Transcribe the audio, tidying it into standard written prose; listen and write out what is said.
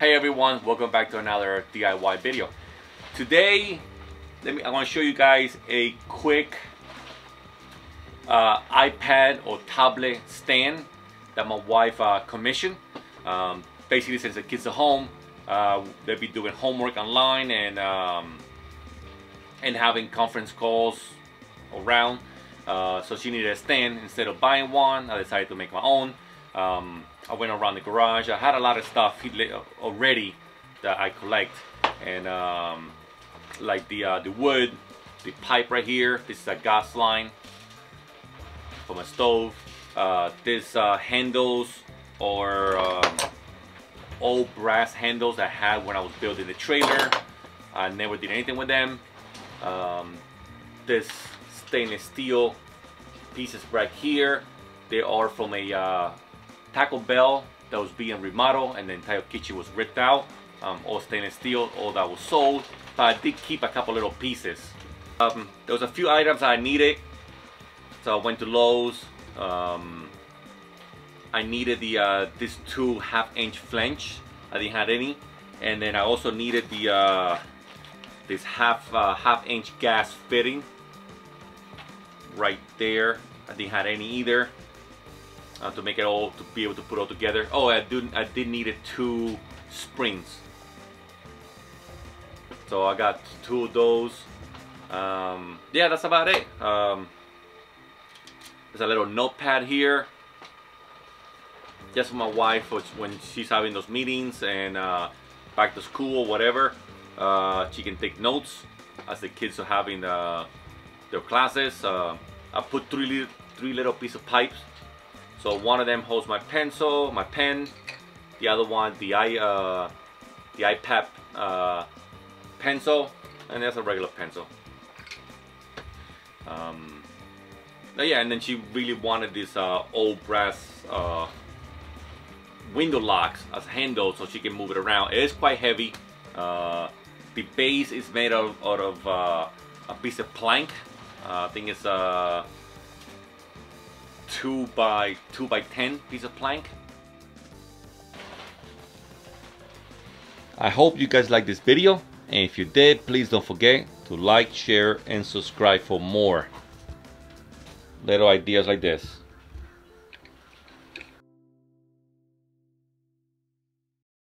Hey everyone, welcome back to another DIY video. Today, I want to show you guys a quick iPad or tablet stand that my wife commissioned. Basically, since the kids are home, they'll be doing homework online and having conference calls around. So she needed a stand. Instead of buying one, I decided to make my own. I went around the garage. I had a lot of stuff already that I collect, and like the wood, the pipe right here. This is a gas line for my stove. This handles or old brass handles I had when I was building the trailer. I never did anything with them. This stainless steel pieces right here, they are from a Taco Bell that was being remodeled, and the entire kitchen was ripped out. All stainless steel, all that was sold, but I did keep a couple little pieces. There was a few items I needed, so I went to Lowe's. I needed these two 1/2-inch flange. I didn't have any, and then I also needed this half-inch gas fitting right there. I didn't have any either. To make it all, to be able to put it all together. Oh, I did need 2 springs, so I got 2 of those. Yeah, that's about it. There's a little notepad here, just for my wife when she's having those meetings and back to school or whatever. She can take notes as the kids are having their classes. I put three little pieces of pipes. So one of them holds my pencil, my pen. The other one, the iPad pencil, and there's a regular pencil. Yeah, and then she really wanted this old brass window locks as handles so she can move it around. It is quite heavy. The base is made out of a piece of plank. I think it's 2 by 10 piece of plank. I hope you guys liked this video, and if you did, please don't forget to like, share, and subscribe for more little ideas like this.